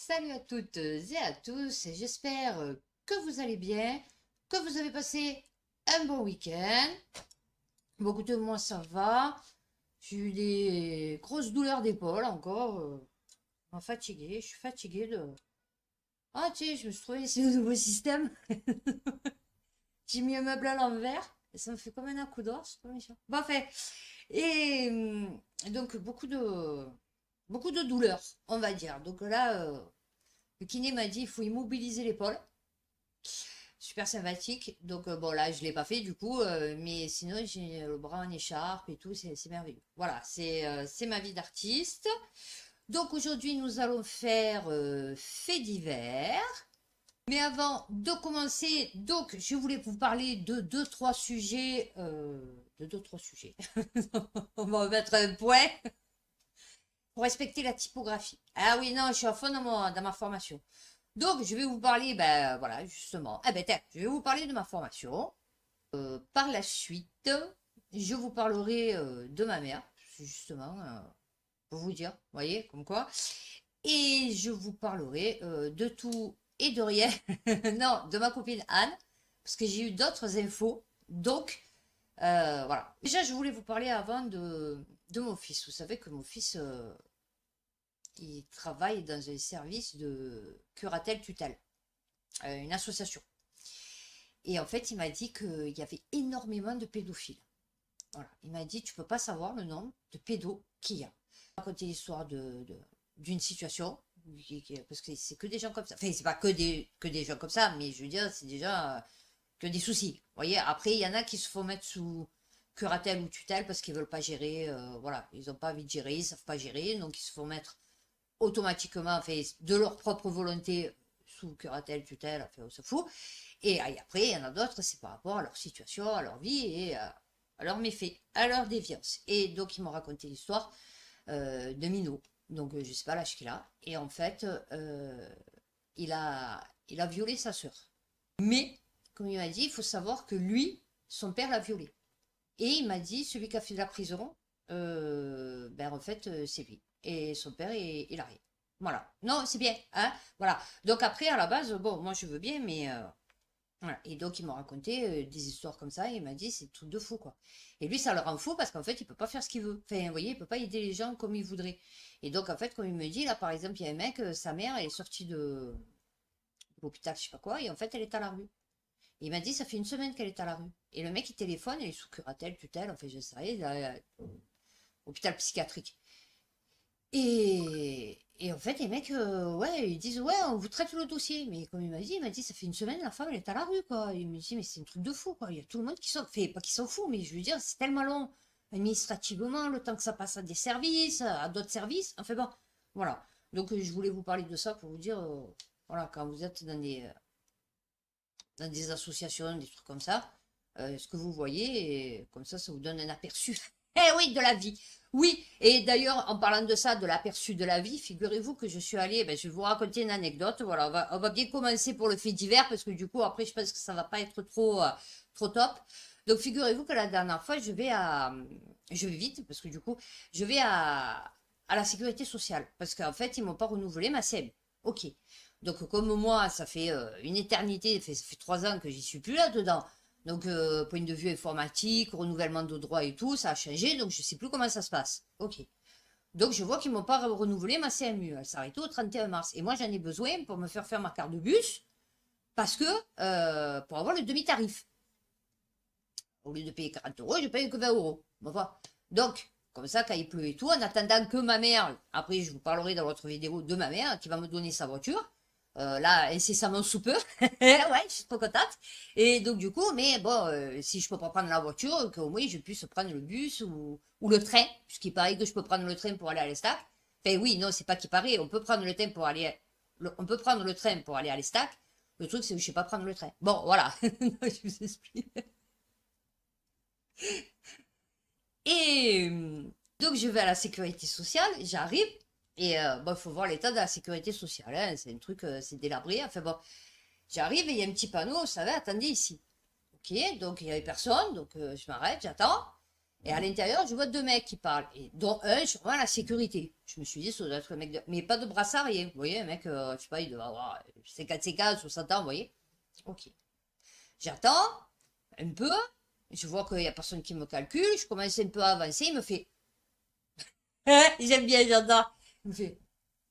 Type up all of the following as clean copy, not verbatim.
Salut à toutes et à tous, j'espère que vous allez bien, que vous avez passé un bon week-end. Beaucoup de moi ça va. J'ai eu des grosses douleurs d'épaule encore. Je suis fatiguée de... Ah tiens, je me suis trouvé ici au nouveau système. J'ai mis un meuble à l'envers et ça me fait comme un coup d'or, c'est pas méchant. Bon, enfin, et donc beaucoup de douleurs, on va dire. Donc là, le kiné m'a dit il faut immobiliser l'épaule. Super sympathique. Donc bon là je l'ai pas fait du coup, mais sinon j'ai le bras en écharpe et tout, c'est merveilleux. Voilà, c'est ma vie d'artiste. Donc aujourd'hui nous allons faire faits divers. Mais avant de commencer, donc je voulais vous parler de deux trois sujets. De deux trois sujets. On va mettre un point pour respecter la typographie. Ah oui, non, je suis à fond dans ma formation. Donc, je vais vous parler, ben voilà, justement. Ah ben tiens, je vais vous parler de ma formation. Par la suite, je vous parlerai de ma mère, justement, pour vous dire, vous voyez, comme quoi. Et je vous parlerai de tout et de rien. Non, de ma copine Anne, parce que j'ai eu d'autres infos. Donc, voilà. Déjà, je voulais vous parler avant de mon fils. Vous savez que mon fils, il travaille dans un service de curatelle tutelle, une association. Et en fait, il m'a dit qu'il y avait énormément de pédophiles. Voilà. Il m'a dit, tu peux pas savoir le nombre de pédos qu'il y a. Raconter l'histoire d'une situation, parce que c'est que des gens comme ça. Enfin, c'est pas que des gens comme ça, mais je veux dire, c'est déjà que des soucis. Vous voyez, après, il y en a qui se font mettre sous curatelle ou tutelle parce qu'ils veulent pas gérer. Voilà, ils ont pas envie de gérer, ils savent pas gérer, donc ils se font mettre automatiquement, enfin, de leur propre volonté, sous curatelle, tutelle, enfin, on se fout. Et après, il y en a d'autres, c'est par rapport à leur situation, à leur vie et à leurs méfaits, à leur déviance. Et donc, ils m'ont raconté l'histoire de Minot. Donc, je sais pas l'âge qu'il a. Et en fait, il a violé sa sœur. Mais, comme il m'a dit, il faut savoir que lui, son père l'a violé. Et il m'a dit, celui qui a fait de la prison, ben en fait, c'est lui. Et son père, il a rien. Voilà. Non, c'est bien, hein. Voilà. Donc après, à la base, bon, moi je veux bien, mais voilà. Et donc il m'a raconté des histoires comme ça. Et il m'a dit, c'est tout de fou, quoi. Et lui, ça le rend fou parce qu'en fait, il peut pas faire ce qu'il veut. Enfin, vous voyez, il peut pas aider les gens comme il voudrait. Et donc, en fait, comme il me dit, là, par exemple, il y a un mec, sa mère, elle est sortie de l'hôpital, je sais pas quoi, et en fait, elle est à la rue. Il m'a dit, ça fait une semaine qu'elle est à la rue. Et le mec, il téléphone, elle est sous curatelle, tutelle, enfin, je sais rien, hôpital psychiatrique. Et en fait, les mecs, ouais, ils disent, ouais, on vous traite le dossier. Mais comme il m'a dit, ça fait une semaine, la femme, elle est à la rue, quoi. Il me dit, mais c'est un truc de fou, quoi. Il y a tout le monde qui s'en fait, pas qui s'en fout, mais je veux dire, c'est tellement long, administrativement, le temps que ça passe à des services, à d'autres services. Enfin bon, voilà. Donc, je voulais vous parler de ça pour vous dire, voilà, quand vous êtes dans des associations, des trucs comme ça, ce que vous voyez, et comme ça vous donne un aperçu. Eh oui, de la vie. Oui, et d'ailleurs, en parlant de ça, de l'aperçu de la vie, figurez-vous que je suis allée, ben, je vais vous raconter une anecdote. Voilà, on va bien commencer pour le fait divers, parce que du coup, après, je pense que ça va pas être trop top. Donc, figurez-vous que la dernière fois, je vais vite, parce que du coup, je vais à la sécurité sociale, parce qu'en fait, ils m'ont pas renouvelé ma CM. Ok. Donc, comme moi, ça fait une éternité, ça fait 3 ans que j'y suis plus là-dedans. Donc, point de vue informatique, renouvellement de droits et tout, ça a changé, donc je sais plus comment ça se passe. Ok. Donc, je vois qu'ils m'ont pas renouvelé ma CMU. Elle s'arrête au 31 mars. Et moi, j'en ai besoin pour me faire ma carte de bus, parce que, pour avoir le demi-tarif. Au lieu de payer 40 euros, je paye que 20 euros. Bon, voilà. Donc, comme ça, quand il pleut et tout, en attendant que ma mère, après, je vous parlerai dans votre vidéo de ma mère, qui va me donner sa voiture, là, incessamment sous peu. Ouais, je suis trop contente. Et donc, du coup, mais bon, si je peux pas prendre la voiture, qu'au moins je puisse prendre le bus ou le train, puisqu'il paraît que je peux prendre le train pour aller à l'Estac. Enfin, oui, non, c'est pas qu'il paraît, on peut prendre le train pour aller, on peut prendre le train pour aller à l'Estac. Le truc, c'est que je sais pas prendre le train. Bon, voilà. Je vous explique. Et donc, je vais à la sécurité sociale, j'arrive, et bon, il faut voir l'état de la sécurité sociale, hein, c'est un truc, c'est délabré. Enfin bon, j'arrive et il y a un petit panneau, vous savez, attendez ici. Ok, donc il n'y avait personne, donc je m'arrête, j'attends. Et à l'intérieur, je vois deux mecs qui parlent, et dont un sur moi la sécurité. Je me suis dit, ça doit être un mec de... Mais pas de brassard, rien. Vous voyez, un mec, je sais pas, il doit avoir 50, 60 ans, vous voyez. Ok. J'attends un peu, je vois qu'il n'y a personne qui me calcule, je commence un peu à avancer, il me fait... J'aime bien, j'entends. Il me fait...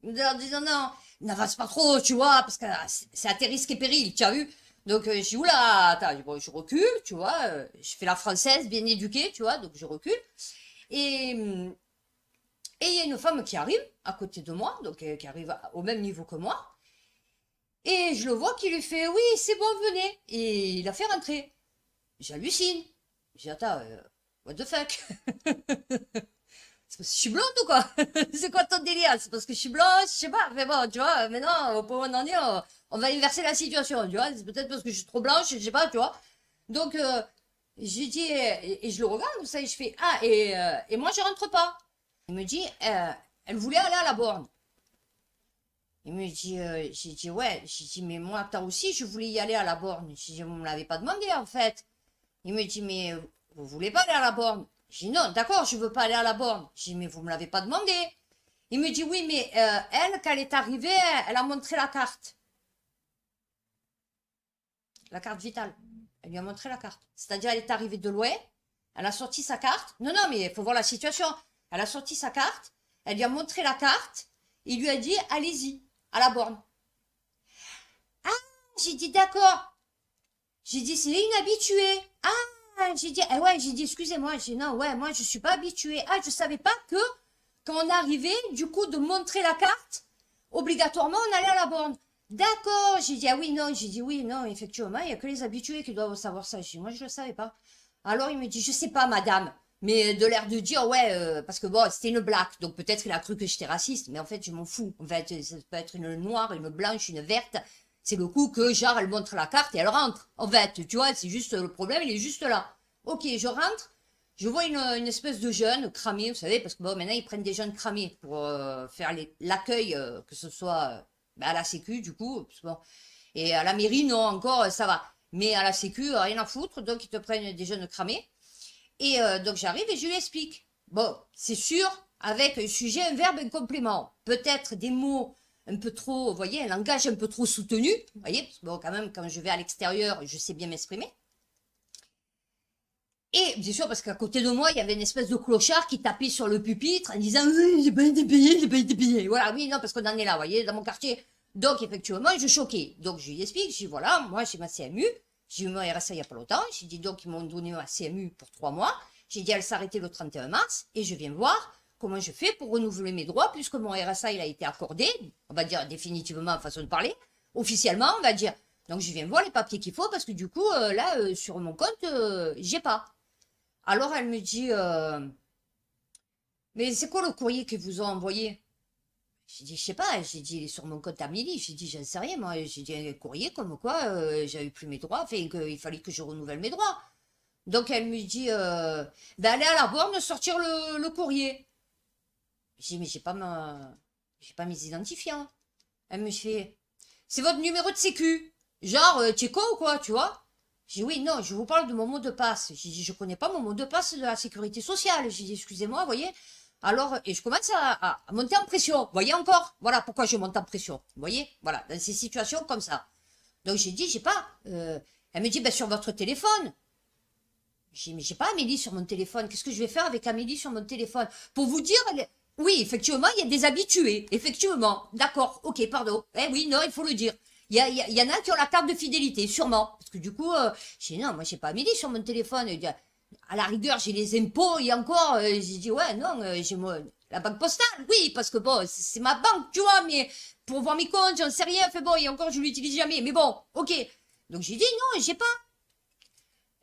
En disant non, n'avance pas trop, tu vois, parce que c'est à tes risques et périls, tu as vu. Donc, je dis, oula, attends, bon, je recule, tu vois, je fais la française bien éduquée, tu vois, donc je recule. Et il y a une femme qui arrive à côté de moi, donc qui arrive au même niveau que moi. Et je le vois qui lui fait, oui, c'est bon, venez. Et il a fait rentrer. J'hallucine. Je dis, attends, what the fuck? C'est parce que je suis blonde ou quoi? C'est quoi ton délire? C'est parce que je suis blonde? Je sais pas. Mais bon, tu vois, maintenant, au point où on en est, on va inverser la situation, tu vois. C'est peut-être parce que je suis trop blanche, je sais pas, tu vois. Donc, j'ai dit, et je le regarde, comme ça, et je fais, ah, et moi, je rentre pas. Il me dit, elle voulait aller à la borne. Il me dit, j'ai dit, ouais, j'ai dit, mais moi, toi aussi, je voulais y aller à la borne. J'ai dit, vous me l'avez pas demandé, en fait. Il me dit, mais vous voulez pas aller à la borne? J'ai dit, non, d'accord, je veux pas aller à la borne. J'ai dit, mais vous me l'avez pas demandé. Il me dit, oui, mais elle, quand elle est arrivée, elle a montré la carte. La carte vitale. Elle lui a montré la carte. C'est-à-dire, elle est arrivée de loin, elle a sorti sa carte. Non, non, mais il faut voir la situation. Elle a sorti sa carte, elle lui a montré la carte, il lui a dit, allez-y, à la borne. Ah, j'ai dit, d'accord. J'ai dit, c'est une habituée. Ah, j'ai dit, ouais, j'ai dit, excusez-moi. J'ai dit, non, ouais, moi, je suis pas habituée. Ah, je savais pas que quand on arrivait, du coup, de montrer la carte, obligatoirement, on allait à la borne. D'accord. J'ai dit, ah oui, non. J'ai dit, oui, non, effectivement, il y a que les habitués qui doivent savoir ça. J'ai dit, moi, je le savais pas. Alors, il me dit, je sais pas, madame. Mais de l'air de dire, ouais, parce que bon, c'était une blague. Donc, peut-être qu'il a cru que j'étais raciste. Mais en fait, je m'en fous. En fait, ça peut être une noire, une blanche, une verte. C'est le coup que, genre, elle montre la carte et elle rentre. En fait, tu vois, c'est juste le problème, il est juste là. Ok, je rentre, je vois une espèce de jeune cramé, vous savez, parce que bon, maintenant, ils prennent des jeunes cramés pour faire l'accueil, que ce soit bah, à la sécu, du coup. Parce que bon, et à la mairie, non, encore, ça va. Mais à la sécu, rien à foutre, donc ils te prennent des jeunes cramés. Et donc, j'arrive et je lui explique. Bon, c'est sûr, avec un sujet, un verbe, un complément. Peut-être des mots un peu trop, vous voyez, un langage un peu trop soutenu, vous voyez, parce que bon, quand même, quand je vais à l'extérieur, je sais bien m'exprimer. Et bien sûr, parce qu'à côté de moi, il y avait une espèce de clochard qui tapait sur le pupitre en disant oui, j'ai pas été payé, j'ai pas été payé. Voilà, oui, non, parce qu'on en est là, vous voyez, dans mon quartier. Donc, effectivement, je choquais. Donc, je lui explique, je dis voilà, moi, j'ai ma CMU, j'ai eu mon RSA il n'y a pas longtemps, j'ai dit donc, ils m'ont donné ma CMU pour 3 mois, j'ai dit elle s'arrêtait le 31 mars, et je viens voir comment je fais pour renouveler mes droits, puisque mon RSA, il a été accordé, on va dire définitivement, façon de parler, officiellement, on va dire. Donc, je viens voir les papiers qu'il faut, parce que du coup, là, sur mon compte, j'ai pas. Alors elle me dit, mais c'est quoi le courrier qu'ils vous ont envoyé? J'ai dit, je sais pas, j'ai dit, il est sur mon compte Amélie, j'ai dit, j'en sais rien, moi, j'ai dit un courrier comme quoi j'avais plus mes droits, enfin, qu'il fallait que je renouvelle mes droits. Donc elle me dit, ben allez à la borne sortir le courrier. J'ai dit, mais j'ai pas mes identifiants. Elle me fait, c'est votre numéro de sécu. Genre, tu es con ou quoi, tu vois? J'ai dit, oui, non, je vous parle de mon mot de passe. J'ai dit, je connais pas mon mot de passe de la sécurité sociale. J'ai dit, excusez-moi, voyez. Alors, et je commence à monter en pression. Voyez encore? Voilà pourquoi je monte en pression. Vous voyez? Voilà, dans ces situations comme ça. Donc, j'ai dit, j'ai pas. Elle me dit, ben, sur votre téléphone. J'ai dit, mais j'ai pas Amélie sur mon téléphone. Qu'est-ce que je vais faire avec Amélie sur mon téléphone? Pour vous dire, oui, effectivement, il y a des habitués. Effectivement. D'accord. Ok, pardon. Eh oui, non, il faut le dire. Il y en a qui ont la carte de fidélité, sûrement. Parce que du coup, j'ai dit, non, moi, j'ai pas Amélie sur mon téléphone. À la rigueur, j'ai les impôts et encore, j'ai dit, ouais, non, j'ai la banque postale. Oui, parce que bon, c'est ma banque, tu vois, mais pour voir mes comptes, j'en sais rien. Fait bon, et encore, je l'utilise jamais. Mais bon, ok. Donc, j'ai dit, non, j'ai pas.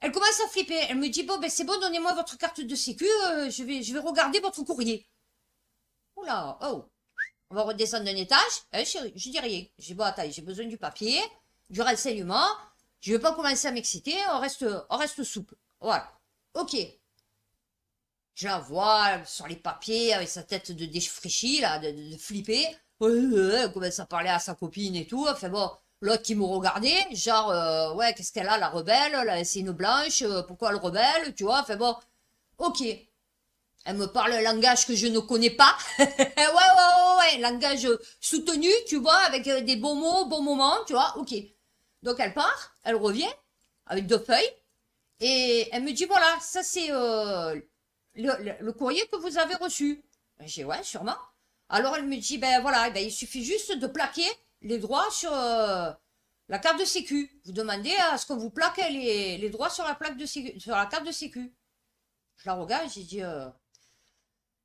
Elle commence à flipper. Elle me dit, bon, ben c'est bon, donnez-moi votre carte de sécu, je vais regarder votre courrier. Oula, oh. On va redescendre d'un étage. Chérie, je dis rien. Je dis, bon, attends, j'ai besoin du papier, du renseignement. Je ne vais pas commencer à m'exciter, on reste souple. Voilà. Ok. Je la vois sur les papiers, avec sa tête de défraîchie, là, de flipper. Elle commence à parler à sa copine et tout. Enfin bon, l'autre qui me regardait, genre, ouais, qu'est-ce qu'elle a, la rebelle? C'est une blanche, pourquoi elle rebelle? Tu vois, enfin bon. Ok. Elle me parle un langage que je ne connais pas. Ouais, langage soutenu, tu vois, avec des bons mots, bons moments, tu vois, ok. Donc elle part, elle revient avec 2 feuilles et elle me dit voilà, ça c'est le courrier que vous avez reçu. J'ai ouais, sûrement. Alors elle me dit ben voilà, ben, il suffit juste de plaquer les droits sur la carte de sécu. Vous demandez à ce qu'on vous plaque les droits sur la plaque de sécu, sur la carte de sécu. Je la regarde, j'ai dit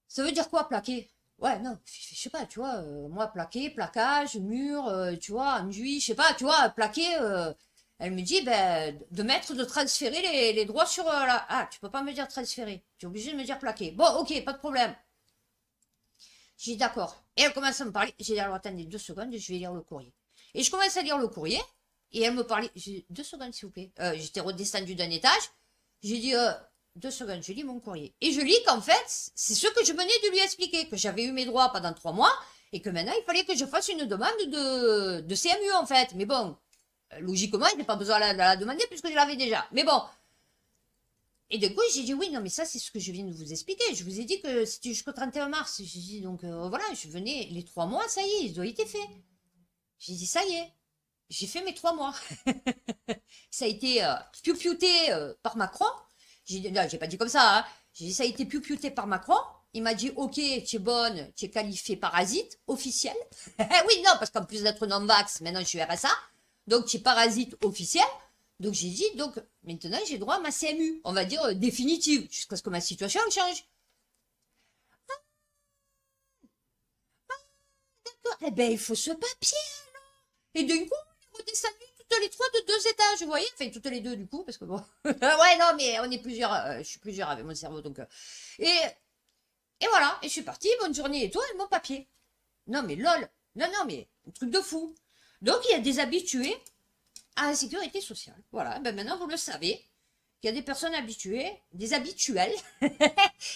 ça veut dire quoi plaquer? Ouais, non, je sais pas, tu vois, moi plaquer, plaquage, mur, tu vois, enduit, je sais pas, tu vois, plaquer, elle me dit, ben, de mettre, de transférer les droits sur la... Ah, tu peux pas me dire transférer, tu es obligé de me dire plaquer. Bon, ok, pas de problème. J'ai dit d'accord. Et elle commence à me parler, j'ai dit alors attendez 2 secondes, je vais lire le courrier. Et je commence à lire le courrier, et elle me parlait, j'ai dit 2 secondes s'il vous plaît. J'étais redescendue d'un étage, j'ai dit 2 secondes, je lis mon courrier. Et je lis qu'en fait, c'est ce que je venais de lui expliquer, que j'avais eu mes droits pendant 3 mois, et que maintenant, il fallait que je fasse une demande de CMU, en fait. Mais bon, logiquement, il n'y a pas besoin de la demander, puisque je l'avais déjà. Mais bon. Et du coup, j'ai dit, oui, non, mais ça, c'est ce que je viens de vous expliquer. Je vous ai dit que c'était jusqu'au 31 mars. J'ai dit, donc, voilà, je venais, les 3 mois, ça y est, ils ont été faits. J'ai dit, ça y est, j'ai fait mes 3 mois. Ça a été piou-piouté par Macron. J'ai dit, non, j'ai pas dit comme ça, hein. J'ai dit, ça a été piou-piouté par Macron. Il m'a dit, ok, tu es bonne, tu es qualifiée parasite, officiel. Oui, non, parce qu'en plus d'être non-vax, maintenant je suis RSA. Donc, tu es parasite officiel. Donc, j'ai dit, donc, maintenant, j'ai droit à ma CMU. On va dire définitive, jusqu'à ce que ma situation change. D'accord. Eh ben, il faut ce papier. Et d'un coup, on est redescendu toutes les trois de 2 étages, vous voyez? Enfin, toutes les deux, du coup, parce que bon. Ouais, non, mais on est plusieurs, je suis plusieurs avec mon cerveau, donc. Et, et voilà, et je suis partie, bonne journée et tout, et mon papier. Non, mais lol. Non, non, mais un truc de fou. Donc, il y a des habitués à la sécurité sociale. Voilà, ben maintenant, vous le savez. Il y a des personnes habituées, des habituels,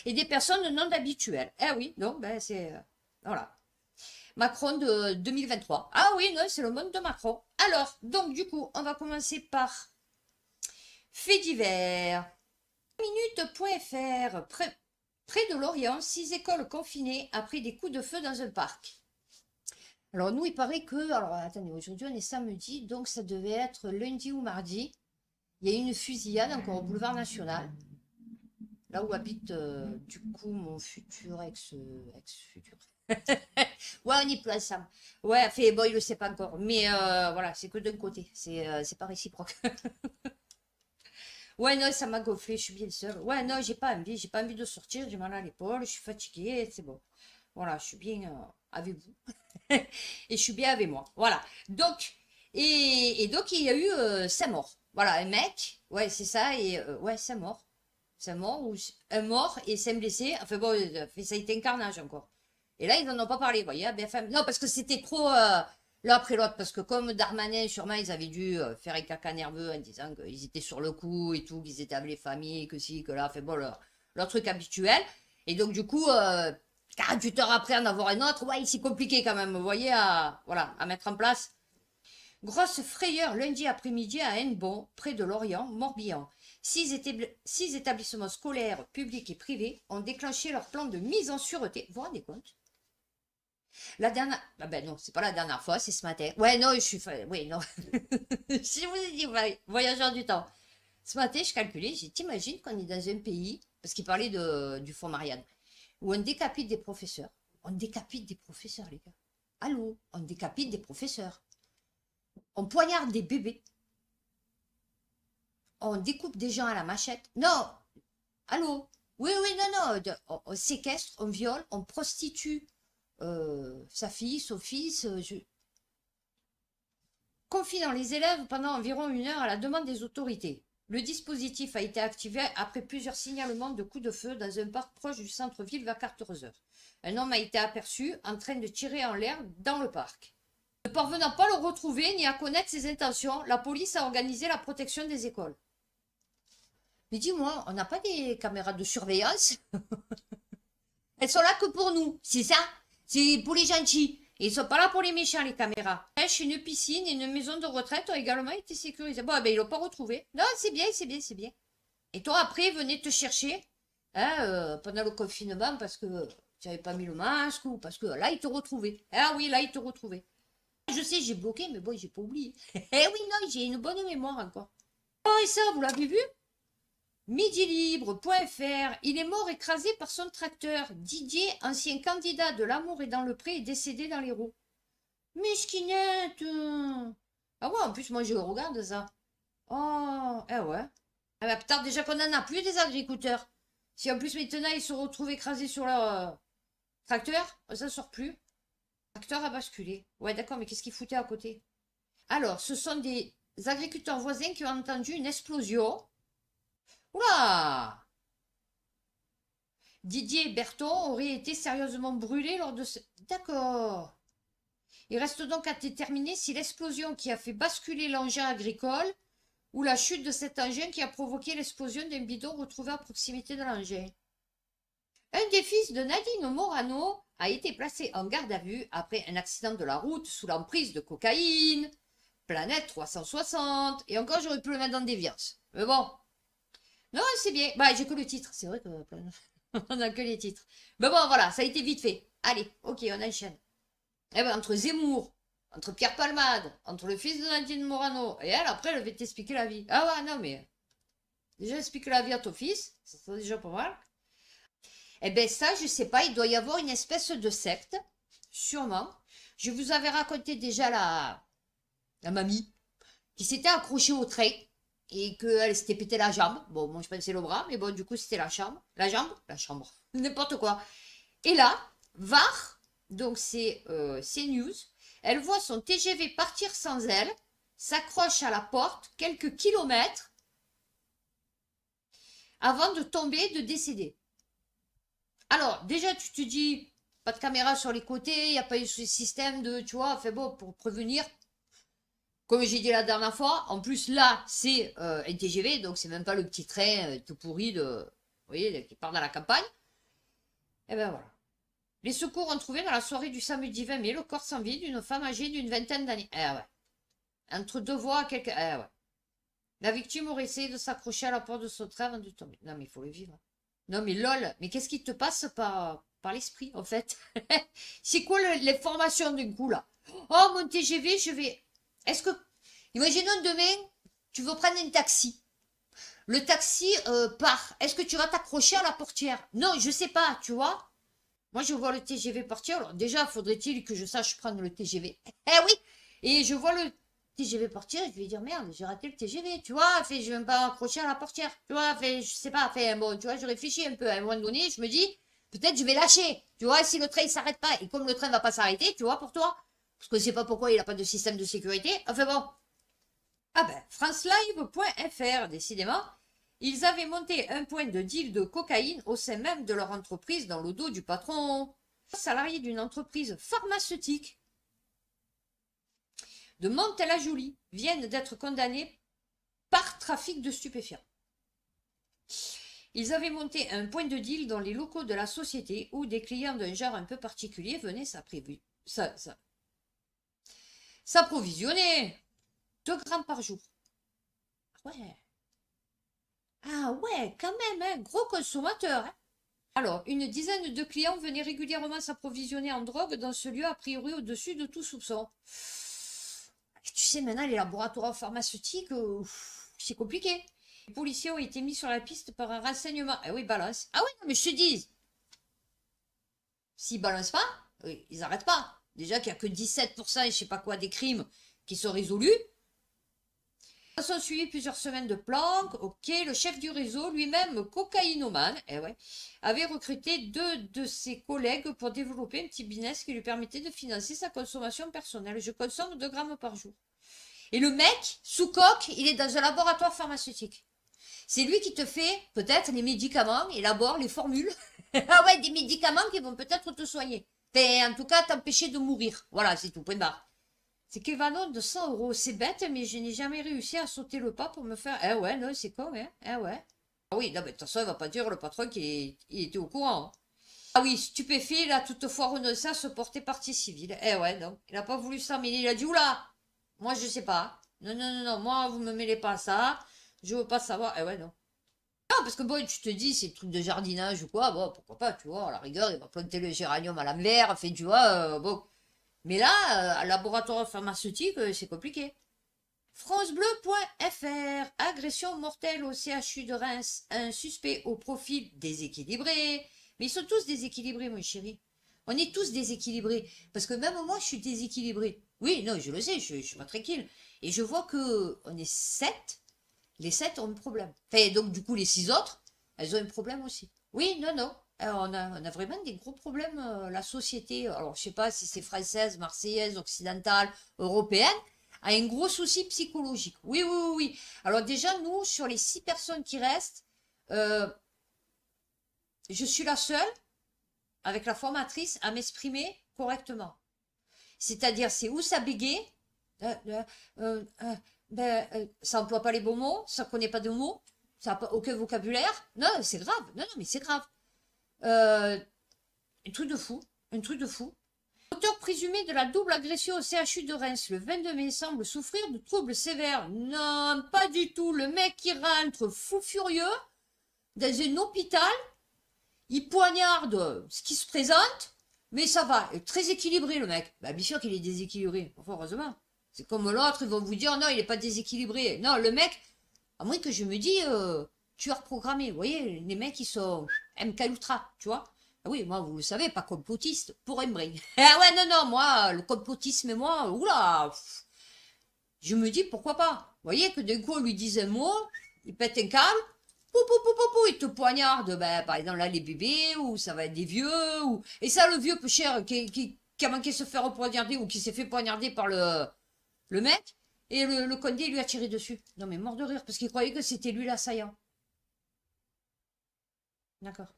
et des personnes non habituelles. Eh oui, donc, ben, c'est. Voilà. Macron de 2023. Ah oui, non, c'est le monde de Macron. Alors, donc du coup, on va commencer par faits divers. Minute.fr. Près de Lorient, 6 écoles confinées après des coups de feu dans un parc. Alors nous, il paraît que... Alors attendez, aujourd'hui on est samedi, donc ça devait être lundi ou mardi. Il y a eu une fusillade encore au boulevard National. Là où habite du coup mon futur ex-futur. Ouais, on y place ça. Ouais, fait, bon, il le sait pas encore. Mais voilà, c'est que d'un côté. C'est pas réciproque. Ouais, non, ça m'a gonflé, je suis bien seule. Ouais, non, j'ai pas envie de sortir, j'ai mal à l'épaule, je suis fatiguée, c'est bon. Voilà, je suis bien avec vous. Et je suis bien avec moi. Voilà. Donc, et donc, il y a eu 5 morts. Voilà, un mec, ouais, c'est ça, et ouais, 5 morts. 5 morts, ou un mort et 5 blessés. Enfin bon, ça a été un carnage encore. Et là, ils n'en ont pas parlé, vous voyez, BFM. Non, parce que c'était trop l'un après l'autre. Parce que comme Darmanin, sûrement, ils avaient dû faire un caca nerveux en disant qu'ils étaient sur le coup et tout, qu'ils étaient avec les familles, que si, que là. Fait bon, leur truc habituel. Et donc, du coup, 48 heures après en avoir un autre, ouais, c'est compliqué quand même, vous voyez, voilà, à mettre en place. Grosse frayeur lundi après-midi à Hennebon, près de Lorient, Morbihan. 6 établissements scolaires, publics et privés, ont déclenché leur plan de mise en sûreté. Vous vous rendez compte? La dernière... Ah ben non, c'est pas la dernière fois, c'est ce matin. Ouais, non, je suis... Oui, non. Si je vous ai dit, voyageur du temps. Ce matin, je calculais, t'imagines qu'on est dans un pays, parce qu'il parlait du fonds Marianne, où on décapite des professeurs. On décapite des professeurs, les gars. Allô, on décapite des professeurs. On poignarde des bébés. On découpe des gens à la machette. Non, allô. Oui, oui, non, non. On séquestre, on viole, on prostitue sa fille, son fils. Confinant les élèves pendant environ 1 heure à la demande des autorités. Le dispositif a été activé après plusieurs signalements de coups de feu dans un parc proche du centre-ville vers 14 heures. Un homme a été aperçu en train de tirer en l'air dans le parc. Ne parvenant pas à le retrouver ni à connaître ses intentions, la police a organisé la protection des écoles. Mais dis-moi, on n'a pas des caméras de surveillance? Elles sont là que pour nous, c'est ça? C'est pour les gentils. Et ils sont pas là pour les méchants, les caméras. Une piscine et une maison de retraite ont également été sécurisées. Bon, ben, ils l'ont pas retrouvé. Non, c'est bien, c'est bien, c'est bien. Et toi, après, venez te chercher hein, pendant le confinement parce que tu n'avais pas mis le masque ou parce que là, ils te retrouvaient. Ah oui, là, ils te retrouvaient. Je sais, j'ai bloqué, mais bon, j'ai pas oublié. Eh oui, non, j'ai une bonne mémoire encore. Oh, et ça, vous l'avez vu? Midilibre.fr, il est mort écrasé par son tracteur. Didier, ancien candidat de L'amour est dans le pré, est décédé dans l'Hérault. Misquinette! Ah ouais, en plus, moi, je regarde ça. Oh, eh ouais. Ah bah, putain, déjà qu'on en a plus des agriculteurs. Si en plus maintenant ils se retrouvent écrasés sur leur tracteur, ça sort plus. Le tracteur a basculé. Ouais, d'accord, mais qu'est-ce qu'ils foutaient à côté? Alors, ce sont des agriculteurs voisins qui ont entendu une explosion. Oula! Didier Berton aurait été sérieusement brûlé lors de ce... D'accord. Il reste donc à déterminer si l'explosion qui a fait basculer l'engin agricole ou la chute de cet engin qui a provoqué l'explosion d'un bidon retrouvé à proximité de l'engin. Un des fils de Nadine Morano a été placé en garde à vue après un accident de la route sous l'emprise de cocaïne. Planète 360. Et encore, j'aurais pu le mettre dans déviance. Mais bon. Non, c'est bien. Bah, j'ai que le titre. C'est vrai que on n'a que les titres. Mais bon, voilà, ça a été vite fait. Allez, ok, on enchaîne. Eh ben, entre Zemmour, entre Pierre Palmade, entre le fils de Nadine Morano et elle, après, elle va t'expliquer la vie. Ah ouais, non, mais déjà, explique la vie à ton fils. Ça serait déjà pas mal. Eh ben ça, je sais pas, il doit y avoir une espèce de secte, sûrement. Je vous avais raconté déjà la mamie qui s'était accrochée au train et qu'elle s'était pété la jambe. Bon, moi je pensais le bras, mais bon, du coup c'était la chambre. La jambe? La chambre. N'importe quoi. Et là, VAR, donc c'est CNews, elle voit son TGV partir sans elle, s'accroche à la porte quelques kilomètres avant de tomber et de décéder. Alors, déjà, tu te dis, pas de caméra sur les côtés, il n'y a pas eu ce système de, tu vois, fait bon, pour prévenir. Comme j'ai dit la dernière fois, en plus, là, c'est un TGV, donc c'est même pas le petit train tout pourri de, vous voyez, qui part dans la campagne. Et ben voilà. Les secours ont trouvé dans la soirée du samedi 20 mai le corps sans vie d'une femme âgée d'une vingtaine d'années. Eh ouais. Entre deux voies, quelques... Eh ouais. La victime aurait essayé de s'accrocher à la porte de son train avant de tomber. Non, mais il faut le vivre. Non, mais lol, mais qu'est-ce qui te passe par l'esprit, en fait? C'est quoi les formations d'un coup, là? Oh, mon TGV, je vais... Est-ce que... Imaginons demain, tu veux prendre un taxi. Le taxi part. Est-ce que tu vas t'accrocher à la portière? Non, je sais pas, tu vois? Moi, je vois le TGV partir. Alors, déjà, faudrait-il que je sache prendre le TGV? Eh oui! Et je vois le TGV partir, je vais dire merde, j'ai raté le TGV, tu vois, fait, je vais même pas accrocher à la portière, tu vois, fait, je sais pas, fait, bon, tu vois, je réfléchis un peu, à un moment donné, je me dis, peut-être je vais lâcher, tu vois, si le train il s'arrête pas, et comme le train va pas s'arrêter, tu vois, pour toi, parce que je sais pas pourquoi il a pas de système de sécurité, enfin bon. Ah ben, francelive.fr, décidément, ils avaient monté un point de deal de cocaïne au sein même de leur entreprise dans le dos du patron, salarié d'une entreprise pharmaceutique de Mantes-la-Jolie viennent d'être condamnés par trafic de stupéfiants. Ils avaient monté un point de deal dans les locaux de la société où des clients d'un genre un peu particulier venaient s'approvisionner 2 grammes par jour. Ouais. Ah ouais, quand même, hein, gros consommateur. Hein. Alors, une dizaine de clients venaient régulièrement s'approvisionner en drogue dans ce lieu a priori au-dessus de tout soupçon. Tu sais, maintenant, les laboratoires pharmaceutiques, c'est compliqué. Les policiers ont été mis sur la piste par un renseignement. Ah oui, balance. Ah oui, non, mais je te dis, s'ils balancent pas, ils n'arrêtent pas. Déjà qu'il n'y a que 17%, et je sais pas quoi, des crimes qui sont résolus. Ils sont suivis plusieurs semaines de planques. Ok, le chef du réseau, lui-même cocaïnomane, avait recruté 2 de ses collègues pour développer un petit business qui lui permettait de financer sa consommation personnelle. Je consomme 2 grammes par jour. Et le mec, sous coque, il est dans un laboratoire pharmaceutique. C'est lui qui te fait peut-être les médicaments, élabore les formules. Ah ouais, des médicaments qui vont peut-être te soigner. En tout cas, t'empêcher de mourir. Voilà, c'est tout, point barre. C'est qu'Evanon de 100 euros. C'est bête, mais je n'ai jamais réussi à sauter le pas pour me faire... Eh ouais, non, c'est con, hein. Eh ouais. Ah oui, non, mais de toute façon, il va pas dire le patron qu'il était au courant. Hein. Ah oui, stupéfait, il a toutefois renoncé à se porter partie civile. Eh ouais, non. Il n'a pas voulu ça, mais il a dit, oula, moi, je sais pas. Non, non, non, non, moi, vous me mêlez pas à ça. Je veux pas savoir. Eh ouais, non. Non, parce que bon, tu te dis, c'est le truc de jardinage ou quoi, bon, pourquoi pas, tu vois, à la rigueur, il va planter le géranium à l'envers, fait, tu vois, bon. Mais là, laboratoire pharmaceutique, c'est compliqué. FranceBleu.fr, agression mortelle au CHU de Reims, un suspect au profil déséquilibré. Mais ils sont tous déséquilibrés, mon chéri. On est tous déséquilibrés. Parce que même moi, je suis déséquilibré. Oui, non, je le sais, je suis pas tranquille. Et je vois que on est 7. Les 7 ont un problème. Enfin, donc, du coup, les 6 autres, elles ont un problème aussi. Oui, non, non. On a vraiment des gros problèmes, la société. Alors, je sais pas si c'est française, marseillaise, occidentale, européenne, a un gros souci psychologique. Oui, oui, oui, oui. Alors, déjà, nous, sur les 6 personnes qui restent, euh, je suis la seule, avec la formatrice, à m'exprimer correctement. C'est-à-dire, c'est où ça bégaye, euh, euh, euh, euh, ça emploie pas les bons mots, ça connaît pas de mots, ça n'a pas aucun vocabulaire. Non, c'est grave. Non, non, mais c'est grave. Euh, un truc de fou. Un truc de fou. L'auteur présumé de la double agression au CHU de Reims le 22 mai semble souffrir de troubles sévères. Non, pas du tout. Le mec qui rentre fou furieux dans un hôpital, il poignarde ce qui se présente, mais ça va. Il est très équilibré, le mec. Bah, bien sûr qu'il est déséquilibré. Enfin, heureusement. C'est comme l'autre, ils vont vous dire non, il n'est pas déséquilibré. Non, le mec, à moins que je me dis tueur programmé. Vous voyez, les mecs, ils sont MK Ultra, tu vois. Ah oui, moi, vous le savez, pas complotiste, pour un brin. Ah ouais, non, non, moi, le complotisme et moi, oula, je me dis pourquoi pas. Vous voyez que d'un coup, on lui dit un mot, il pète un câble, pou, pou, pou, pou, pou, il te poignarde, ben, par exemple, là, les bébés, ou ça va être des vieux, ou... Et ça, le vieux peu cher qui a manqué de se faire poignarder, ou qui s'est fait poignarder par le mec, et le condé lui a tiré dessus. Non, mais mort de rire, parce qu'il croyait que c'était lui l'assaillant. D'accord.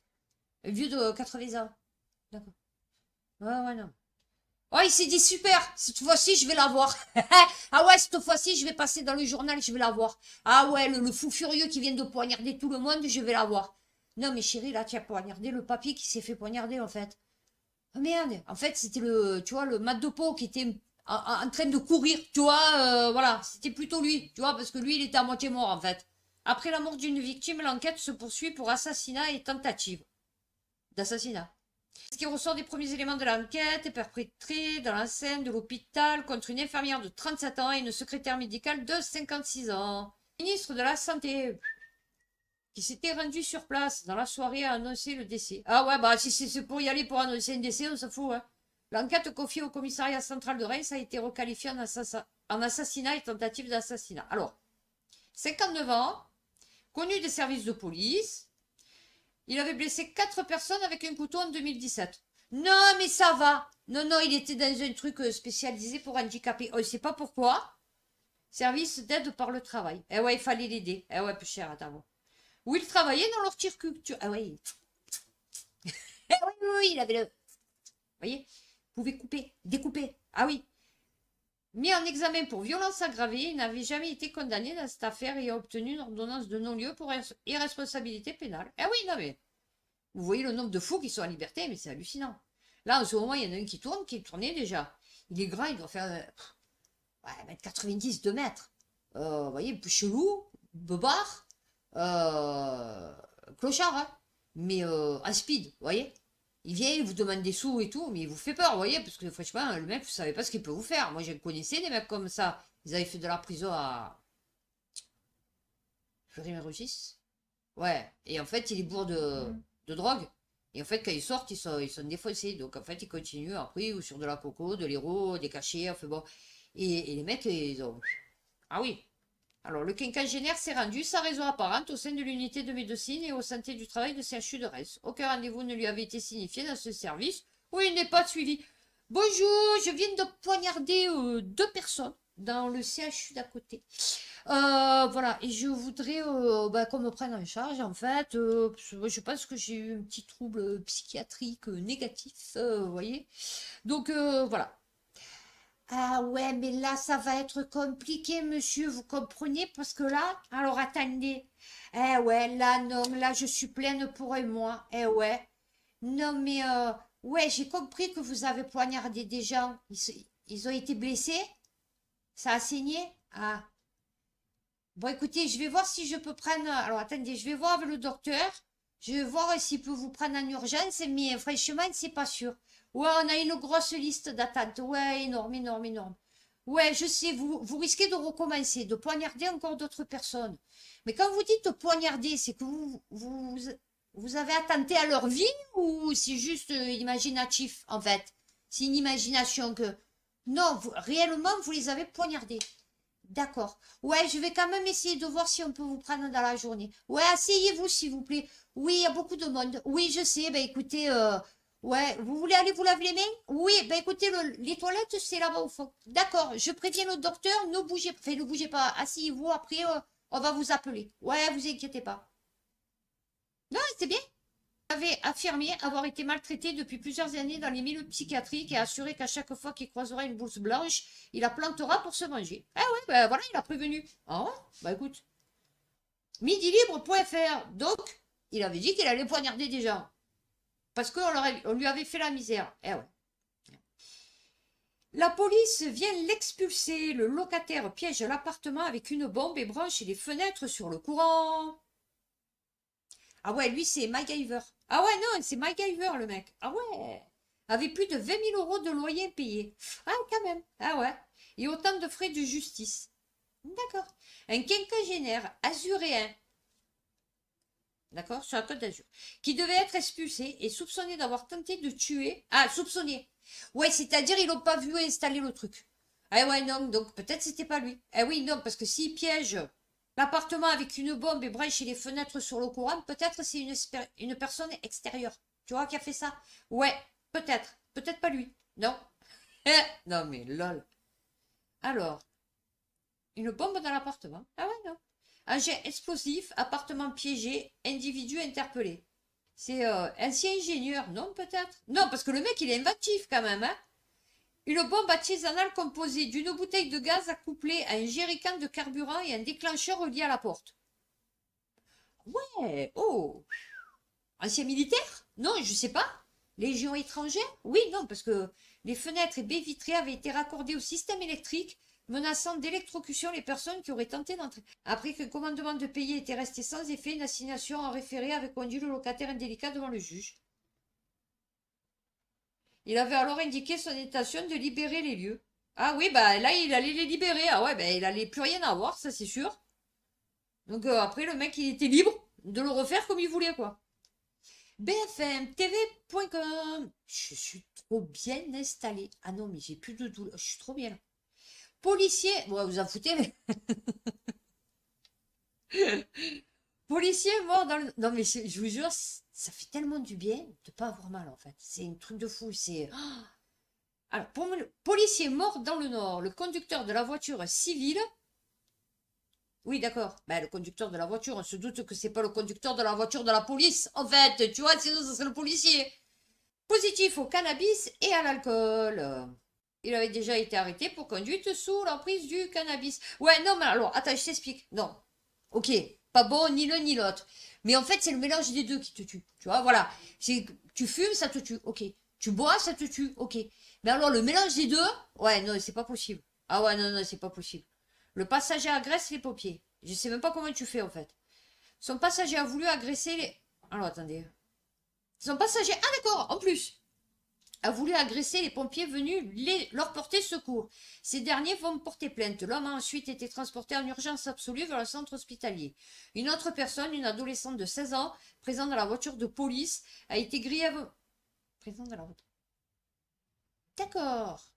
Le vieux de 80 ans. D'accord. Ouais, ouais, non. Oh, il s'est dit super, cette fois-ci, je vais la voir. Ah ouais, cette fois-ci, je vais passer dans le journal, je vais la voir. Ah ouais, le fou furieux qui vient de poignarder tout le monde, je vais la voir. Non, mais chérie, là, tu as poignardé le papy qui s'est fait poignarder, en fait. Ah merde, en fait, c'était le, tu vois, le mat de peau qui était en train de courir, tu vois, voilà, c'était plutôt lui, tu vois, parce que lui, il était à moitié mort, en fait. Après la mort d'une victime, l'enquête se poursuit pour assassinat et tentative d'assassinat. Ce qui ressort des premiers éléments de l'enquête est perpétré dans l'enceinte de l'hôpital contre une infirmière de 37 ans et une secrétaire médicale de 56 ans. Le ministre de la Santé, qui s'était rendu sur place dans la soirée, a annoncé le décès. Ah ouais, bah si c'est pour y aller pour annoncer un décès, on s'en fout. Hein. L'enquête confiée au commissariat central de Reims a été requalifiée en assassinat et tentative d'assassinat. Alors, 59 ans, connu des services de police, il avait blessé 4 personnes avec un couteau en 2017. Non, mais ça va. Non, non, il était dans un truc spécialisé pour handicapés. On ne sait pas pourquoi. Service d'aide par le travail. Eh ouais, il fallait l'aider. Eh ouais, plus cher, attends. Où il travaillait dans l'horticulture. Ah ouais. Eh oui, oui, oui, il avait le... Vous voyez, vous pouvez couper, découper. Ah oui. Mis en examen pour violence aggravée, il n'avait jamais été condamné dans cette affaire et a obtenu une ordonnance de non-lieu pour irresponsabilité pénale. Eh oui, non mais... Vous voyez le nombre de fous qui sont en liberté, mais c'est hallucinant. Là, en ce moment, il y en a un qui tourne, qui est tourné déjà. Il est grand, il doit faire ouais, 1m90, 2 mètres. Vous voyez, plus chelou, bobard, clochard, hein, mais en speed, vous voyez. Il vient, il vous demande des sous et tout, mais il vous fait peur, vous voyez, parce que franchement, le mec, vous savez pas ce qu'il peut vous faire. Moi, je connaissais des mecs comme ça. Ils avaient fait de la prison à Fleury-Mérogis. Ouais, et en fait, il est bourre de drogue. Et en fait, quand ils sortent, ils sont défoncés. Donc, en fait, ils continuent après, ou sur de la coco, de l'héros, des cachets, enfin bon. Et les mecs, ils ont... Ah oui. Alors, le quinquagénaire s'est rendu sans raison apparente au sein de l'unité de médecine et au santé du travail de CHU de Reims. Aucun rendez-vous ne lui avait été signifié dans ce service où il n'est pas suivi. Bonjour, je viens de poignarder 2 personnes dans le CHU d'à côté. Voilà, et je voudrais qu'on me prenne en charge, en fait. Je pense que j'ai eu un petit trouble psychiatrique négatif, vous voyez. Donc, voilà. Ah ouais, mais là, ça va être compliqué, monsieur, vous comprenez? Parce que là, alors attendez. Eh ouais, là, non, là, je suis pleine pour un mois. Eh ouais. Non, mais, ouais, j'ai compris que vous avez poignardé des gens. Ils ont été blessés? Ça a saigné? Ah. Bon, écoutez, je vais voir si je peux prendre... Alors, attendez, je vais voir avec le docteur. Je vais voir s'il peut vous prendre en urgence, mais franchement, c'est pas sûr. Ouais, on a une grosse liste d'attente. Ouais, énorme, énorme, énorme. Ouais, je sais, vous risquez de recommencer, de poignarder encore d'autres personnes. Mais quand vous dites poignarder, c'est que vous avez attenté à leur vie ou c'est juste imaginatif, en fait? C'est une imagination que... Non, réellement, vous les avez poignardés. D'accord. Ouais, je vais quand même essayer de voir si on peut vous prendre dans la journée. Ouais, asseyez-vous, s'il vous plaît. Oui, il y a beaucoup de monde. Oui, je sais. Ben, écoutez, ouais, vous voulez aller vous laver les mains? Oui, ben, écoutez, les toilettes, c'est là-bas au fond. D'accord, je préviens le docteur, ne bougez, enfin, ne bougez pas. Asseyez-vous, après, on va vous appeler. Ouais, vous inquiétez pas. Non, c'est bien. Avait affirmé avoir été maltraité depuis plusieurs années dans les milieux psychiatriques et assuré qu'à chaque fois qu'il croisera une bourse blanche, il la plantera pour se manger. Ah ouais, ben voilà, il a prévenu. Ah ouais, bah écoute. Midilibre.fr. Donc, il avait dit qu'il allait poignarder des gens. Parce qu'on lui avait fait la misère. Eh ouais. La police vient l'expulser. Le locataire piège l'appartement avec une bombe et branche les fenêtres sur le courant. Ah ouais, lui, c'est MacGyver. Ah ouais, non, c'est MacGyver, le mec. Ah ouais. Avec plus de 20 000 euros de loyer payé. Ah, quand même. Ah ouais. Et autant de frais de justice. D'accord. Un quinquagénaire azuréen. D'accord, sur la Côte d'Azur. Qui devait être expulsé et soupçonné d'avoir tenté de tuer. Ah, soupçonné. Ouais, c'est-à-dire ils n'ont pas vu installer le truc. Ah ouais, non, donc peut-être c'était pas lui. Ah oui, non, parce que s'il piège l'appartement avec une bombe et branche les fenêtres sur le courant, peut-être c'est une personne extérieure. Tu vois qui a fait ça? Ouais, peut-être. Peut-être pas lui. Non. Non, mais lol. Alors, une bombe dans l'appartement. Ah ouais, non. Agent explosif, appartement piégé, individu interpellé. C'est ancien ingénieur, non peut-être? Non, parce que le mec, il est inventif quand même, hein. Une bombe artisanale composée d'une bouteille de gaz accouplée à un jerrycan de carburant et un déclencheur relié à la porte. Ouais, oh. Ancien militaire? Non, je sais pas. Légion étrangère? Oui, non, parce que les fenêtres et baies vitrées avaient été raccordées au système électrique, menaçant d'électrocution les personnes qui auraient tenté d'entrer. Après que le commandement de payer était resté sans effet, une assignation en référé avait conduit le locataire indélicat devant le juge. Il avait alors indiqué son intention de libérer les lieux. Ah oui, bah là, il allait les libérer. Ah ouais, bah il allait plus rien avoir, ça c'est sûr. Donc après, le mec, il était libre de le refaire comme il voulait, quoi. BFMTV.com. Je suis trop bien installée. Ah non, mais j'ai plus de douleur. Je suis trop bien là. Policier. Bon, vous en foutez, mais. Policier mort dans le. Non, mais je vous jure, ça fait tellement du bien de pas avoir mal, en fait. C'est un truc de fou. C'est. Alors, policier mort dans le Nord. Le conducteur de la voiture civile. Oui, d'accord. Ben, le conducteur de la voiture, on se doute que c'est pas le conducteur de la voiture de la police, en fait. Tu vois, sinon, ça serait le policier. Positif au cannabis et à l'alcool. Il avait déjà été arrêté pour conduite sous l'emprise du cannabis. Ouais, non, mais alors, attends, je t'explique. Non. Ok, pas bon ni l'un ni l'autre. Mais en fait, c'est le mélange des deux qui te tue. Tu vois, voilà. Tu fumes, ça te tue. Ok. Tu bois, ça te tue. Ok. Mais alors, le mélange des deux, ouais, non, c'est pas possible. Ah ouais, non, non, c'est pas possible. Le passager agresse les pompiers. Je sais même pas comment tu fais, en fait. Son passager a voulu agresser les... Alors, attendez. Son passager... Ah, d'accord, en plus a voulu agresser les pompiers venus leur porter secours. Ces derniers vont porter plainte. L'homme a ensuite été transporté en urgence absolue vers le centre hospitalier. Une autre personne, une adolescente de 16 ans, présente dans la voiture de police, a été grièvement... Présente dans la voiture... D'accord.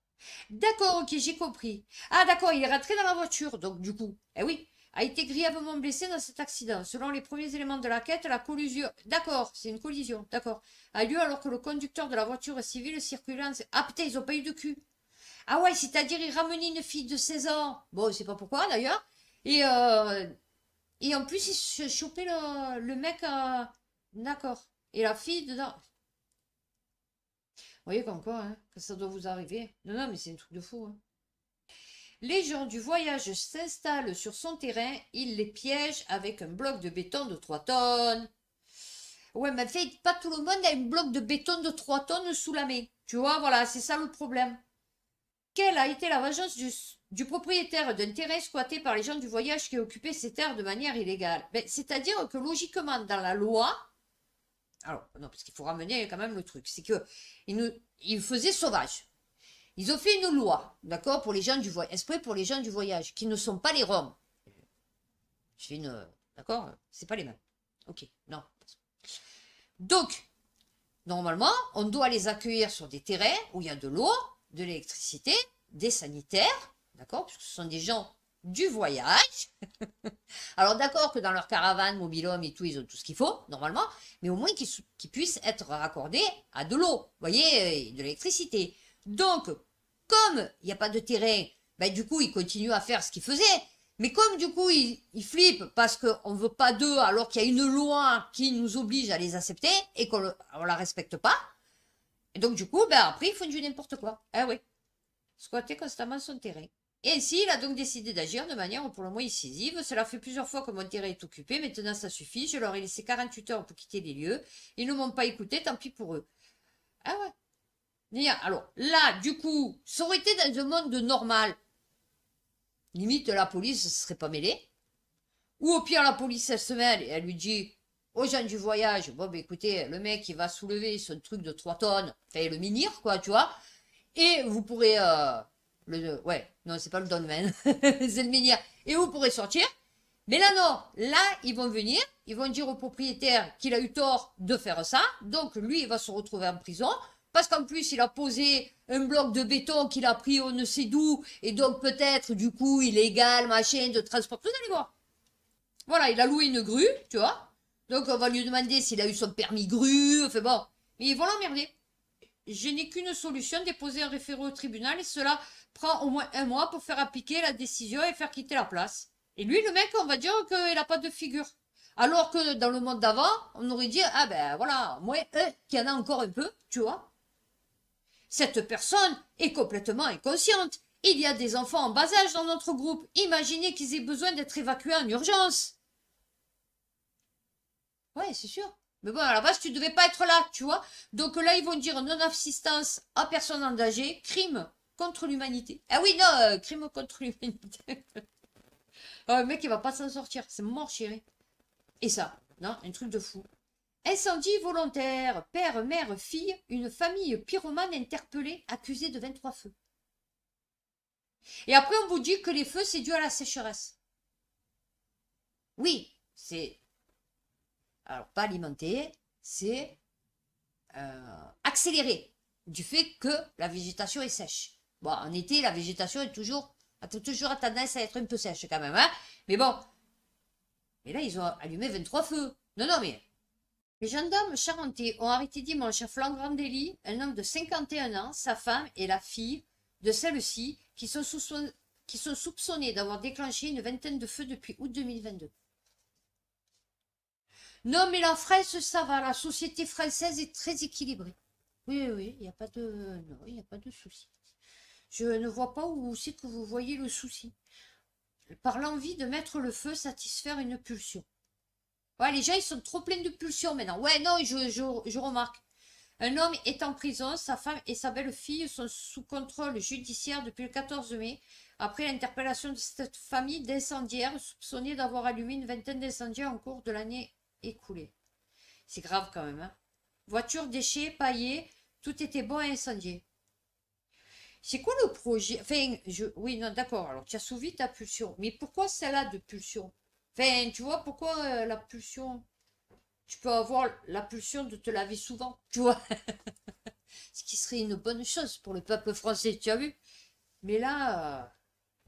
D'accord, ok, j'ai compris. Ah, d'accord, il est rentré dans la voiture, donc du coup... Eh oui, a été grièvement blessé dans cet accident. Selon les premiers éléments de l'enquête, la collision... D'accord, c'est une collision, d'accord. A lieu alors que le conducteur de la voiture civile circulant... Ah putain, ils ont pas eu de cul. Ah ouais, c'est-à-dire il ramenait une fille de 16 ans. Bon, je sais pas pourquoi d'ailleurs. Et en plus, il se chopait le mec... D'accord. Et la fille dedans... Vous voyez comme quoi, hein, que ça doit vous arriver. Non, non, mais c'est un truc de fou, hein. Les gens du voyage s'installent sur son terrain, il les piège avec un bloc de béton de 3 tonnes. Ouais, mais en fait, pas tout le monde a un bloc de béton de 3 tonnes sous la main. Tu vois, voilà, c'est ça le problème. Quelle a été la vengeance du propriétaire d'un terrain squatté par les gens du voyage qui occupaient ces terres de manière illégale. Ben, c'est-à-dire que logiquement, dans la loi, alors non, parce qu'il faut ramener quand même le truc, c'est que ils faisaient sauvage. Ils ont fait une loi, d'accord, pour les gens du voyage, exprès pour les gens du voyage, qui ne sont pas les Roms. Je fais une, d'accord, c'est pas les mêmes. Ok, non. Donc, normalement, on doit les accueillir sur des terrains où il y a de l'eau, de l'électricité, des sanitaires, d'accord, parce que ce sont des gens du voyage. Alors d'accord que dans leur caravane, mobil-home et tout, ils ont tout ce qu'il faut, normalement, mais au moins qu'ils puissent être raccordés à de l'eau, vous voyez, de l'électricité. Donc, comme il n'y a pas de terrain, ben, du coup, ils continuent à faire ce qu'ils faisaient. Mais comme du coup, ils flippent parce qu'on ne veut pas d'eux alors qu'il y a une loi qui nous oblige à les accepter et qu'on ne la respecte pas. Et donc, du coup, ben, après, ils font du n'importe quoi. Ah oui. Squatter constamment son terrain. Et ainsi, il a donc décidé d'agir de manière pour le moins incisive. Cela fait plusieurs fois que mon terrain est occupé. Maintenant, ça suffit. Je leur ai laissé 48 heures pour quitter les lieux. Ils ne m'ont pas écouté, tant pis pour eux. Ah ouais. Alors, là, du coup, ça aurait été dans un monde normal. Limite, la police ne se serait pas mêlée. Ou au pire, la police, elle se mêle et elle lui dit aux gens du voyage, bon, ben écoutez, le mec, il va soulever son truc de 3 tonnes, enfin, le minir, quoi, tu vois. Et vous pourrez... ouais, non, c'est pas le downman, c'est le menhir. Et vous pourrez sortir. Mais là, non. Là, ils vont venir. Ils vont dire au propriétaire qu'il a eu tort de faire ça. Donc, lui, il va se retrouver en prison. Parce qu'en plus, il a posé un bloc de béton qu'il a pris on ne sait d'où. Et donc, peut-être, du coup, illégal, machin, de transport. Vous allez voir. Voilà, il a loué une grue, tu vois. Donc, on va lui demander s'il a eu son permis grue. Enfin bon. Mais ils vont l'emmerder. Je n'ai qu'une solution, déposer un référé au tribunal et cela prend au moins 1 mois pour faire appliquer la décision et faire quitter la place. Et lui, le mec, on va dire qu'il n'a pas de figure. Alors que dans le monde d'avant, on aurait dit, ah ben voilà, moi, qu'il y en a encore un peu, tu vois. Cette personne est complètement inconsciente. Il y a des enfants en bas âge dans notre groupe. Imaginez qu'ils aient besoin d'être évacués en urgence. Ouais, c'est sûr. Mais bon, à la base, tu devais pas être là, tu vois. Donc là, ils vont dire non-assistance à personne en danger, crime contre l'humanité. Ah oui, non, crime contre l'humanité. Ah, le mec, il va pas s'en sortir. C'est mort, chérie. Et ça, non, un truc de fou. Incendie volontaire. Père, mère, fille, une famille pyromane interpellée, accusée de 23 feux. Et après, on vous dit que les feux, c'est dû à la sécheresse. Oui, c'est... Alors, pas alimenter, c'est accéléré du fait que la végétation est sèche. Bon, en été, la végétation est toujours, a toujours tendance à être un peu sèche quand même, hein. Mais bon. Mais là, ils ont allumé 23 feux. Non, non, mais... Les gendarmes charentais ont arrêté dimanche à flagrant délit un homme de 51 ans, sa femme et la fille de celle-ci qui sont soupçonnés d'avoir déclenché une vingtaine de feux depuis août 2022. Non, mais la France, ça va. La société française est très équilibrée. Oui, oui, il n'y a pas de... Non, il n'y a pas de souci. Je ne vois pas où c'est que vous voyez le souci. Par l'envie de mettre le feu, satisfaire une pulsion. Ouais, les gens, ils sont trop pleins de pulsions maintenant. Ouais, non, je remarque. Un homme est en prison, sa femme et sa belle-fille sont sous contrôle judiciaire depuis le 14 mai, après l'interpellation de cette famille d'incendiaires soupçonnés d'avoir allumé une vingtaine d'incendies en cours de l'année écoulée. C'est grave quand même, hein. Voitures, déchets, paillés, tout était bon à incendier. C'est quoi le projet? Enfin, oui, non, d'accord, alors tu as souvi ta pulsion. Mais pourquoi celle-là de pulsion? Enfin, tu vois, pourquoi la pulsion? Tu peux avoir la pulsion de te laver souvent, tu vois. Ce qui serait une bonne chose pour le peuple français, tu as vu. Mais là,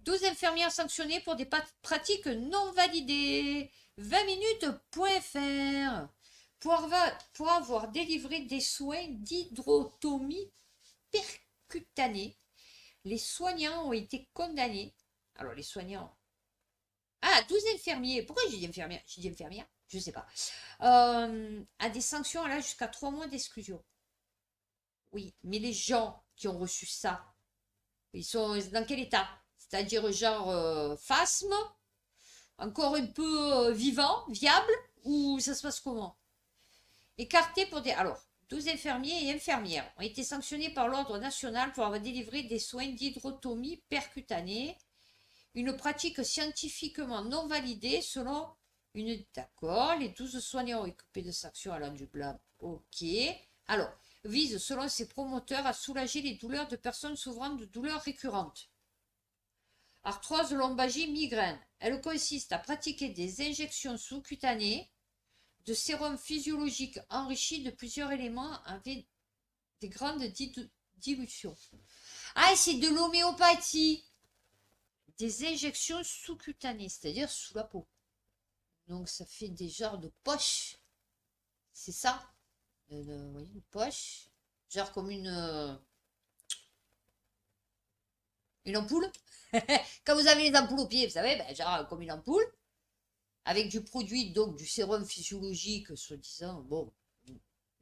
12 infirmières sanctionnées pour des pratiques non validées. 20 minutes.fr pour avoir délivré des soins d'hydrotomie percutanée. Les soignants ont été condamnés. Alors, les soignants... Ah, 12 infirmiers. Pourquoi j'ai dit infirmière? J'ai dit infirmière, je ne sais pas. À des sanctions là jusqu'à 3 mois d'exclusion. Oui, mais les gens qui ont reçu ça, ils sont dans quel état? C'est-à-dire genre phasme, encore un peu vivant, viable, ou ça se passe comment? Écartés pour des... Alors, 12 infirmiers et infirmières ont été sanctionnés par l'ordre national pour avoir délivré des soins d'hydrotomie percutanée une pratique scientifiquement non validée selon une... D'accord, les 12 soignants occupés de cette action allant du blanc. Ok. Alors, vise selon ses promoteurs à soulager les douleurs de personnes souffrant de douleurs récurrentes. Arthrose, lombalgie, migraine. Elle consiste à pratiquer des injections sous-cutanées de sérum physiologique enrichi de plusieurs éléments avec des grandes dilutions. Ah, c'est de l'homéopathie. Des injections sous-cutanées, c'est-à-dire sous la peau. Donc ça fait des genres de poches. C'est ça. Oui, une poche. Genre comme une ampoule. Quand vous avez les ampoules au pied, vous savez, ben, genre comme une ampoule. Avec du produit, donc du sérum physiologique, soi-disant, bon,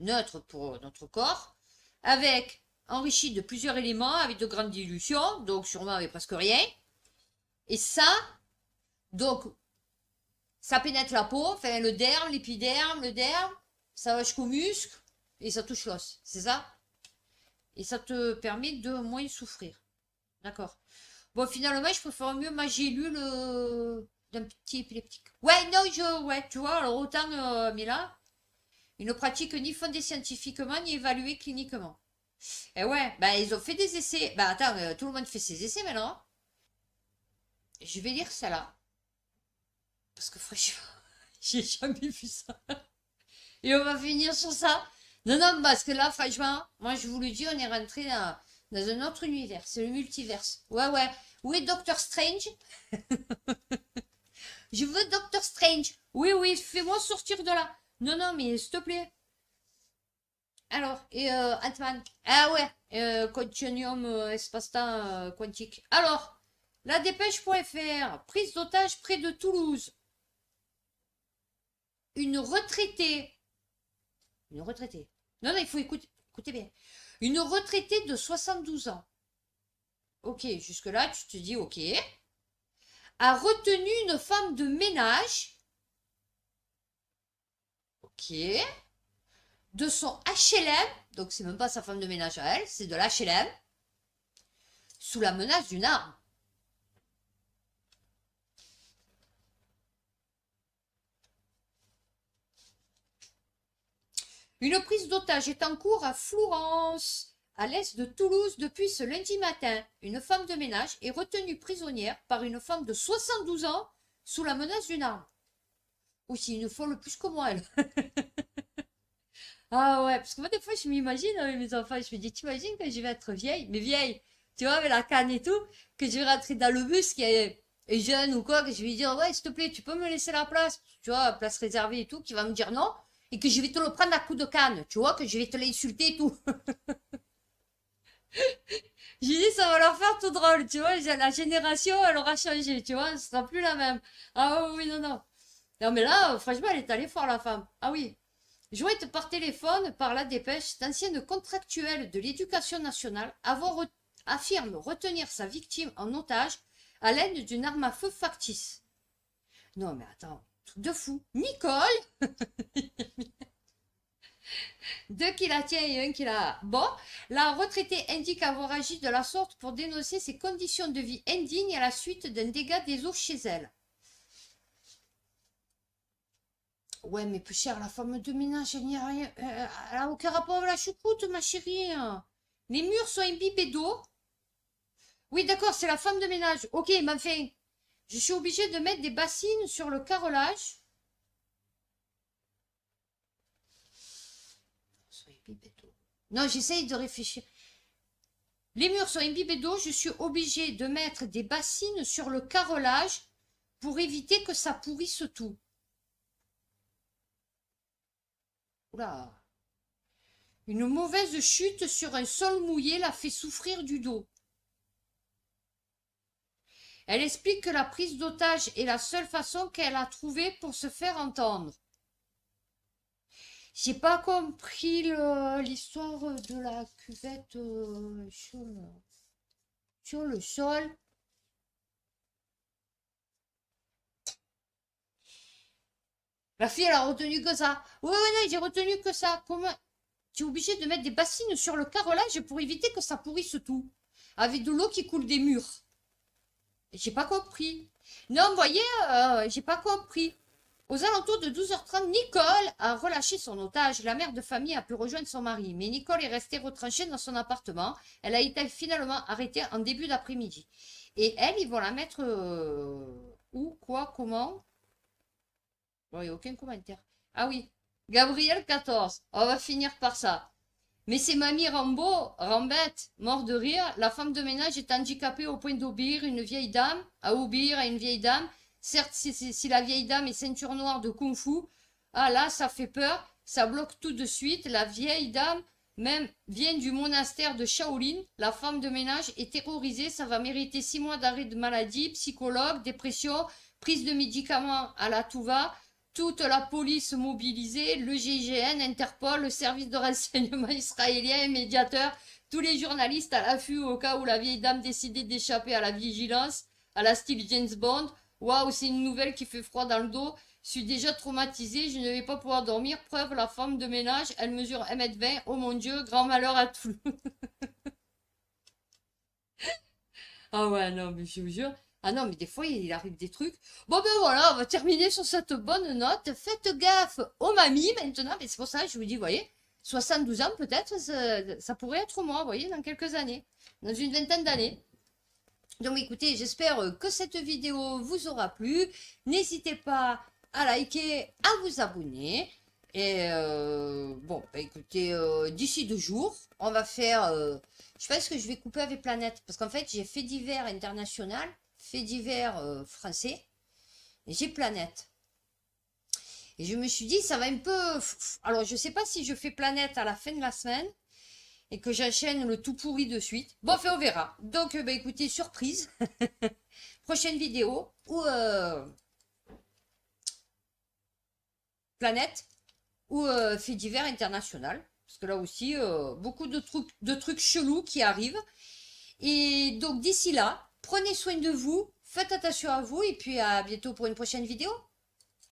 neutre pour notre corps. Avec, enrichi de plusieurs éléments, avec de grandes dilutions, donc sûrement avec presque rien. Et ça, donc, ça pénètre la peau, enfin le derme, l'épiderme, le derme, ça va jusqu'au muscle et ça touche l'os, c'est ça? Et ça te permet de moins souffrir. D'accord. Bon, finalement, je préfère mieux ma gélule d'un petit épileptique. Ouais, non, ouais, tu vois, alors autant, mais là, une pratique ni fondée scientifiquement, ni évaluée cliniquement. Et ouais, bah, ils ont fait des essais. Bah, attends, tout le monde fait ses essais maintenant. Je vais lire ça là. Parce que franchement, j'ai jamais vu ça. Et on va finir sur ça. Non, non, parce que là, franchement, moi je vous le dis, on est rentré dans un autre univers. C'est le multiverse. Ouais, ouais. Où est Doctor Strange? Je veux Doctor Strange. Oui, oui, fais-moi sortir de là. Non, non, mais s'il te plaît. Alors, et Ant-Man. Ah ouais, Continuum espace-temps quantique. Alors, la dépêche.fr, prise d'otage près de Toulouse. Une retraitée. Non, non, il faut écouter bien. Une retraitée de 72 ans. Ok, jusque-là, tu te dis ok. A retenu une femme de ménage. Ok. De son HLM. Donc, c'est même pas sa femme de ménage à elle, c'est de l'HLM. Sous la menace d'une arme. Une prise d'otage est en cours à Flourens, à l'est de Toulouse, depuis ce lundi matin. Une femme de ménage est retenue prisonnière par une femme de 72 ans sous la menace d'une arme. Ou c'est une folle plus que moi, elle. Ah ouais, parce que moi, des fois, je m'imagine avec mes enfants, je me dis, t'imagines quand je vais être vieille, mais vieille, tu vois, avec la canne et tout, que je vais rentrer dans le bus qui est jeune ou quoi, que je vais lui dire, ouais, s'il te plaît, tu peux me laisser la place, tu vois, place réservée et tout, qui va me dire non, et que je vais te le prendre à coup de canne, tu vois, que je vais te l'insulter et tout. J'ai dit, ça va leur faire tout drôle, tu vois, la génération, elle aura changé, tu vois, ce sera plus la même. Ah oui, oui, non, non. Non, mais là, franchement, elle est allée fort, la femme. Ah oui. Jointe par téléphone par la dépêche, d'ancienne contractuelle de l'éducation nationale affirme retenir sa victime en otage à l'aide d'une arme à feu factice. Non, mais attends, truc de fou. Nicole, deux qui la tient et un qui la... Bon, la retraitée indique avoir agi de la sorte pour dénoncer ses conditions de vie indignes à la suite d'un dégât des eaux chez elle. Ouais, mais plus cher, la femme de ménage, elle n'y a rien. Elle a aucun rapport avec la choucroute, ma chérie. Les murs sont imbibés d'eau. Oui, d'accord, c'est la femme de ménage. Ok, mais enfin, je suis obligée de mettre des bassines sur le carrelage. Non, j'essaye de réfléchir. Les murs sont imbibés d'eau, je suis obligée de mettre des bassines sur le carrelage pour éviter que ça pourrisse tout. Oula. Une mauvaise chute sur un sol mouillé la fait souffrir du dos. Elle explique que la prise d'otage est la seule façon qu'elle a trouvée pour se faire entendre. J'ai pas compris l'histoire de la cuvette sur le sol. La fille, elle a retenu que ça. Ouais, non, j'ai retenu que ça. Comment? Tu es obligé de mettre des bassines sur le carrelage pour éviter que ça pourrisse tout. Avec de l'eau qui coule des murs. J'ai pas compris. Non, vous voyez, j'ai pas compris. Aux alentours de 12h30, Nicole a relâché son otage. La mère de famille a pu rejoindre son mari, mais Nicole est restée retranchée dans son appartement. Elle a été finalement arrêtée en début d'après-midi. Et elle, ils vont la mettre où, quoi, comment? Bon, il n'y a aucun commentaire. Ah oui, Gabriel 14. On va finir par ça. Mais c'est Mamie Rambo, Rambette, mort de rire. La femme de ménage est handicapée au point d'obéir une vieille dame, à obéir à une vieille dame. Certes, si la vieille dame est ceinture noire de kung-fu, ah là, ça fait peur, ça bloque tout de suite. La vieille dame, même, vient du monastère de Shaolin. La femme de ménage est terrorisée, ça va mériter 6 mois d'arrêt de maladie, psychologue, dépression, prise de médicaments à la tout va. Toute la police mobilisée, le GIGN, Interpol, le service de renseignement israélien, médiateur, tous les journalistes à l'affût au cas où la vieille dame décidait d'échapper à la vigilance, à la style James Bond. Waouh, c'est une nouvelle qui fait froid dans le dos. Je suis déjà traumatisée, je ne vais pas pouvoir dormir. Preuve, la femme de ménage, elle mesure 1m20. Oh mon Dieu, grand malheur à tout. Ah ouais, non, mais je vous jure. Ah non, mais des fois, il arrive des trucs. Bon, ben voilà, on va terminer sur cette bonne note. Faites gaffe aux mamies maintenant. Mais c'est pour ça que je vous dis, vous voyez, 72 ans peut-être, ça pourrait être moi, vous voyez, dans quelques années. Dans une vingtaine d'années. Donc écoutez, j'espère que cette vidéo vous aura plu. N'hésitez pas à liker, à vous abonner. Et bon, bah écoutez, d'ici 2 jours, on va faire... je pense que je vais couper avec Planète. Parce qu'en fait, j'ai fait divers international, fait divers français. Et j'ai Planète. Et je me suis dit, ça va un peu... Alors, je sais pas si je fais Planète à la fin de la semaine. Et que j'enchaîne le tout pourri de suite. Bon, on verra. Donc, bah écoutez, surprise. Prochaine vidéo. Ou... Planète. Ou fait divers international. Parce que là aussi, beaucoup de trucs chelous qui arrivent. Et donc d'ici là, prenez soin de vous, faites attention à vous et puis à bientôt pour une prochaine vidéo.